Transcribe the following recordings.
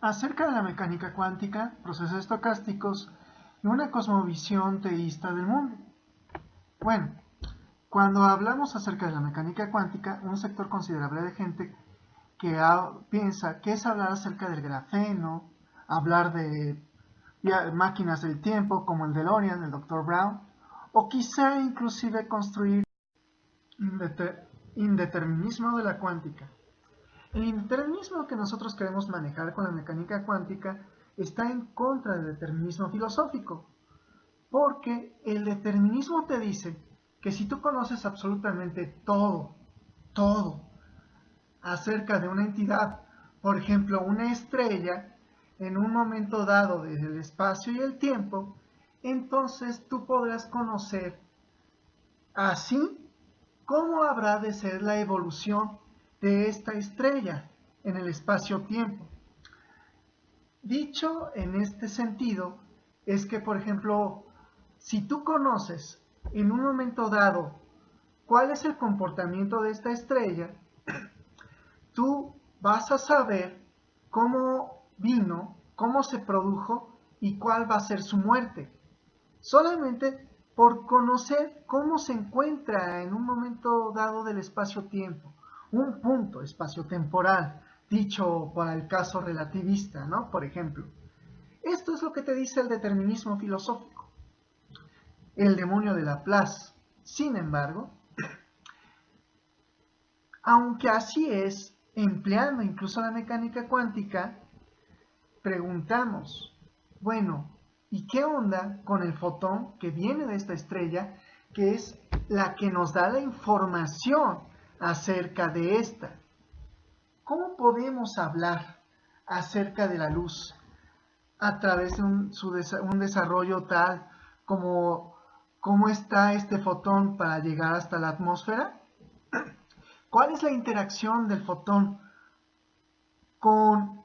Acerca de la mecánica cuántica, procesos estocásticos y una cosmovisión teísta del mundo. Bueno, cuando hablamos acerca de la mecánica cuántica, un sector considerable de gente que piensa que es hablar acerca del grafeno, hablar de máquinas del tiempo como el DeLorean, el Dr. Brown, o quizá inclusive construir indeterminismo de la cuántica. El indeterminismo que nosotros queremos manejar con la mecánica cuántica está en contra del determinismo filosófico, porque el determinismo te dice que si tú conoces absolutamente todo acerca de una entidad, por ejemplo una estrella, en un momento dado desde el espacio y el tiempo, entonces tú podrás conocer así cómo habrá de ser la evolución de esta estrella en el espacio-tiempo. Dicho en este sentido, es que, por ejemplo, si tú conoces en un momento dado cuál es el comportamiento de esta estrella, tú vas a saber cómo vino, cómo se produjo y cuál va a ser su muerte. Solamente por conocer cómo se encuentra en un momento dado del espacio-tiempo, un punto espaciotemporal, dicho para el caso relativista, ¿no? Por ejemplo. Esto es lo que te dice el determinismo filosófico, el demonio de Laplace. Sin embargo, aunque así es, empleando incluso la mecánica cuántica, preguntamos, bueno, ¿y qué onda con el fotón que viene de esta estrella, que es la que nos da la información acerca de esta? ¿Cómo podemos hablar acerca de la luz a través de un desarrollo tal como cómo está este fotón para llegar hasta la atmósfera? ¿Cuál es la interacción del fotón con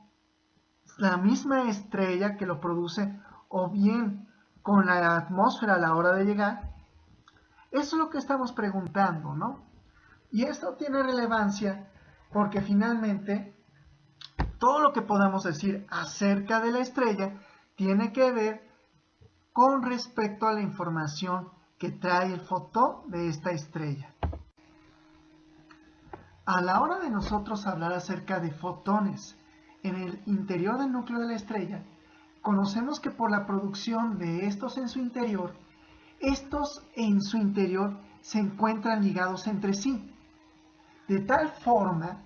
la misma estrella que lo produce o bien con la atmósfera a la hora de llegar? Eso es lo que estamos preguntando, ¿no? Y esto tiene relevancia porque finalmente todo lo que podamos decir acerca de la estrella tiene que ver con respecto a la información que trae el fotón de esta estrella. A la hora de nosotros hablar acerca de fotones en el interior del núcleo de la estrella, conocemos que por la producción de estos en su interior se encuentran ligados entre sí, de tal forma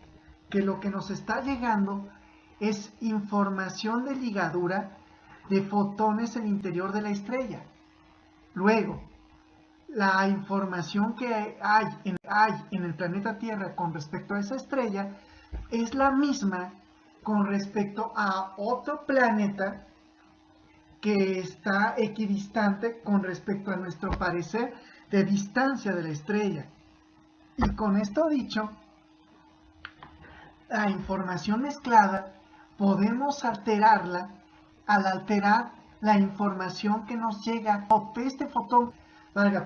que lo que nos está llegando es información de ligadura de fotones en el interior de la estrella. Luego, la información que hay en el planeta Tierra con respecto a esa estrella es la misma con respecto a otro planeta que está equidistante con respecto a nuestro parecer de distancia de la estrella. Y con esto dicho, la información mezclada podemos alterarla al alterar la información que nos llega de este fotón.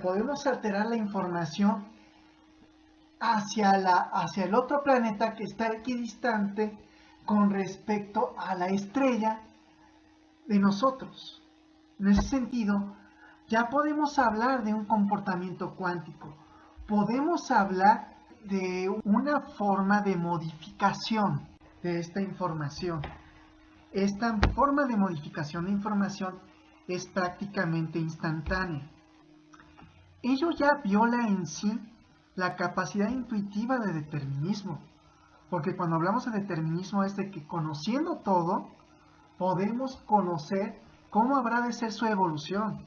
Podemos alterar la información hacia el otro planeta que está equidistante con respecto a la estrella de nosotros. En ese sentido, ya podemos hablar de un comportamiento cuántico. Podemos hablar de una forma de modificación de esta información. Esta forma de modificación de información es prácticamente instantánea. Ello ya viola en sí la capacidad intuitiva de determinismo, porque cuando hablamos de determinismo es de que conociendo todo, podemos conocer cómo habrá de ser su evolución.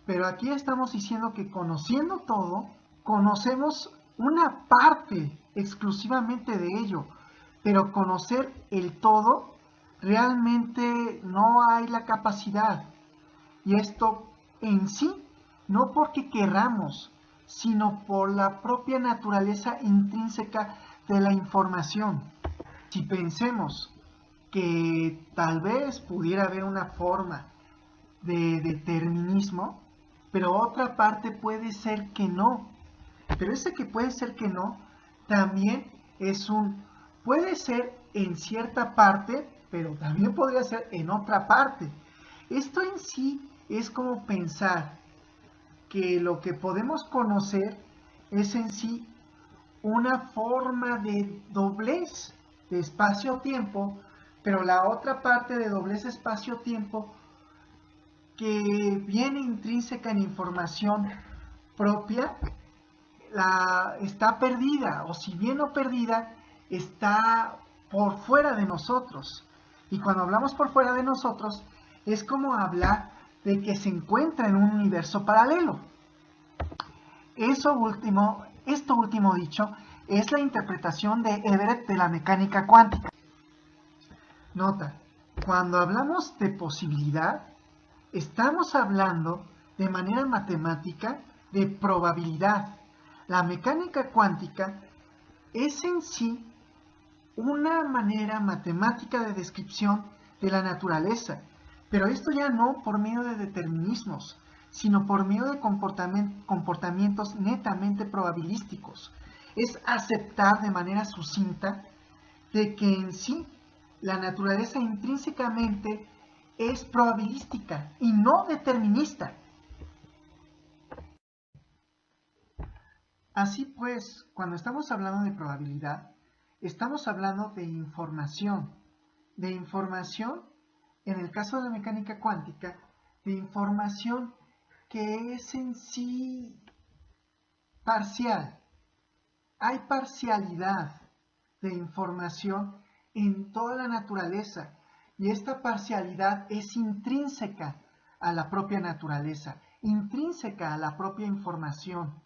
Pero aquí estamos diciendo que conociendo todo, conocemos una parte exclusivamente de ello, pero conocer el todo, realmente no hay la capacidad. Y esto en sí, no porque querramos, sino por la propia naturaleza intrínseca de la información. Si pensemos que tal vez pudiera haber una forma de determinismo, pero otra parte puede ser que no. Pero ese que puede ser que no, también puede ser en cierta parte, pero también podría ser en otra parte. Esto en sí es como pensar que lo que podemos conocer es en sí una forma de doblez de espacio-tiempo, pero la otra parte de doblez espacio-tiempo que viene intrínseca en información propia, está perdida, o si bien no perdida, está por fuera de nosotros. Y cuando hablamos por fuera de nosotros, es como hablar de que se encuentra en un universo paralelo. Esto último dicho es la interpretación de Everett de la mecánica cuántica. Nota, cuando hablamos de posibilidad, estamos hablando de manera matemática de probabilidad. La mecánica cuántica es en sí una manera matemática de descripción de la naturaleza, pero esto ya no por medio de determinismos, sino por medio de comportamientos netamente probabilísticos. Es aceptar de manera sucinta de que en sí la naturaleza intrínsecamente es probabilística y no determinista. Así pues, cuando estamos hablando de probabilidad, estamos hablando de información en el caso de la mecánica cuántica, de información que es en sí parcial. Hay parcialidad de información en toda la naturaleza y esta parcialidad es intrínseca a la propia naturaleza, intrínseca a la propia información.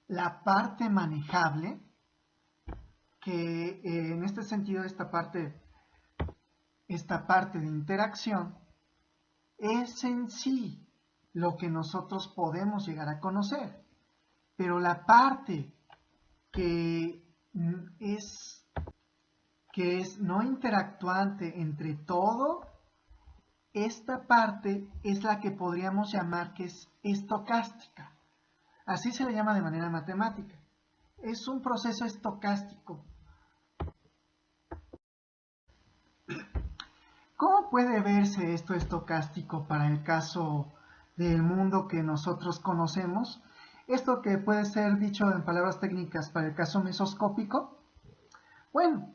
La parte manejable, que en este sentido esta parte de interacción, es en sí lo que nosotros podemos llegar a conocer, pero la parte que es no interactuante entre todo, esta parte es la que podríamos llamar que es estocástica. Así se le llama de manera matemática. Es un proceso estocástico. ¿Cómo puede verse esto estocástico para el caso del mundo que nosotros conocemos? Esto que puede ser dicho en palabras técnicas para el caso mesoscópico. Bueno,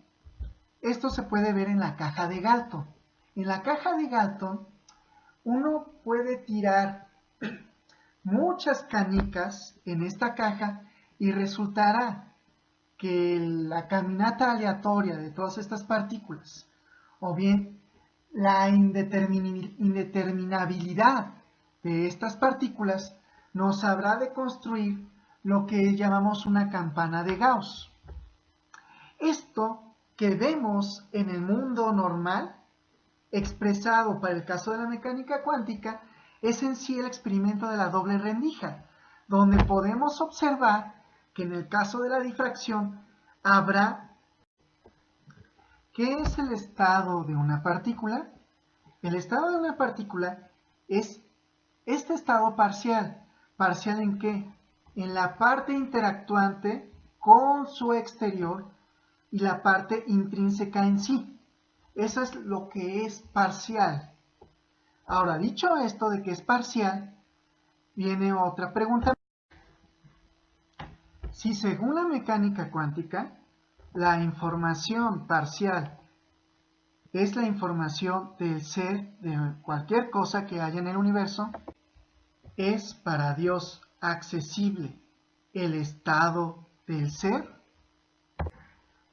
esto se puede ver en la caja de Galton. En la caja de Galton uno puede tirar muchas canicas en esta caja y resultará que la caminata aleatoria de todas estas partículas, o bien la indeterminabilidad de estas partículas, nos habrá de construir lo que llamamos una campana de Gauss. Esto que vemos en el mundo normal, expresado para el caso de la mecánica cuántica, es en sí el experimento de la doble rendija, donde podemos observar que en el caso de la difracción habrá... ¿Qué es el estado de una partícula? El estado de una partícula es este estado parcial. ¿Parcial en qué? En la parte interactuante con su exterior y la parte intrínseca en sí. Eso es lo que es parcial. Ahora, dicho esto de que es parcial, viene otra pregunta. Si según la mecánica cuántica, la información parcial es la información del ser de cualquier cosa que haya en el universo, ¿es para Dios accesible el estado del ser?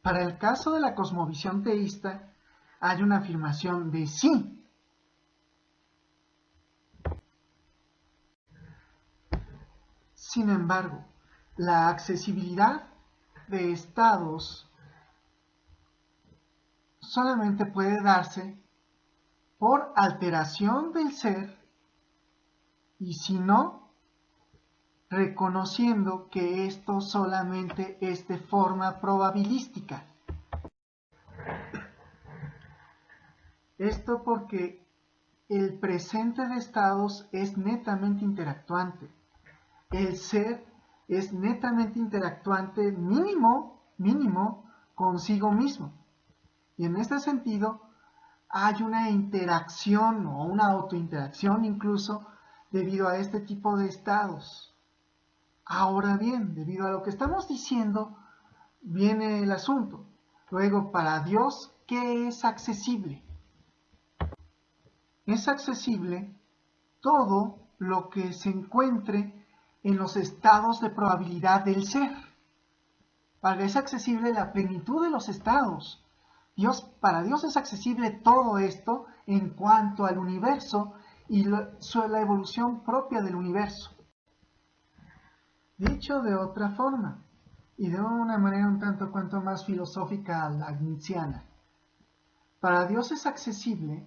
Para el caso de la cosmovisión teísta, hay una afirmación de sí. Sin embargo, la accesibilidad de estados solamente puede darse por alteración del ser y si no, reconociendo que esto solamente es de forma probabilística. Esto porque el presente de estados es netamente interactuante. El ser es netamente interactuante mínimo mínimo consigo mismo. Y en este sentido hay una interacción o una autointeracción incluso debido a este tipo de estados. Ahora bien, debido a lo que estamos diciendo, viene el asunto. Luego, para Dios, ¿qué es accesible? Es accesible todo lo que se encuentre en los estados de probabilidad del ser. Es accesible la plenitud de los estados. Para Dios es accesible todo esto en cuanto al universo y la evolución propia del universo. Dicho de otra forma, y de una manera un tanto cuanto más filosófica leibniziana, para Dios es accesible,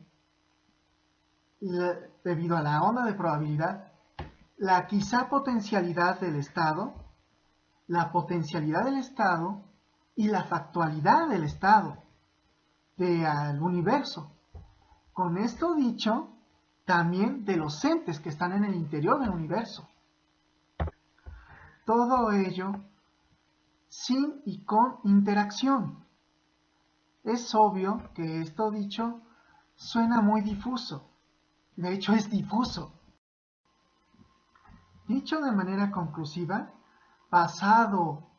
debido a la onda de probabilidad, la quizá potencialidad del estado, la potencialidad del estado y la factualidad del estado del universo. Con esto dicho, también de los entes que están en el interior del universo. Todo ello sin y con interacción. Es obvio que esto dicho suena muy difuso. De hecho, es difuso. Dicho de manera conclusiva, basado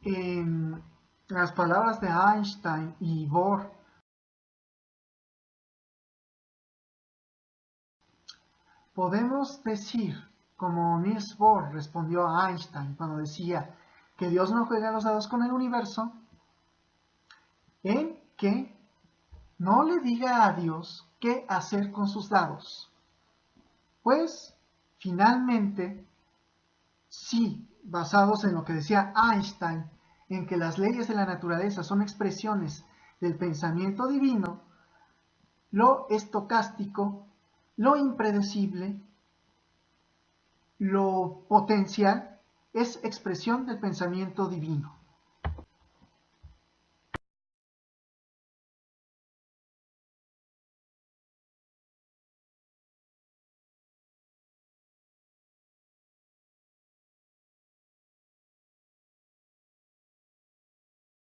en las palabras de Einstein y Bohr, podemos decir, como Niels Bohr respondió a Einstein cuando decía que Dios no juega los dados con el universo, en que no le diga a Dios qué hacer con sus dados. Pues, finalmente, sí, basados en lo que decía Einstein, en que las leyes de la naturaleza son expresiones del pensamiento divino, lo estocástico, lo impredecible, lo potencial, es expresión del pensamiento divino.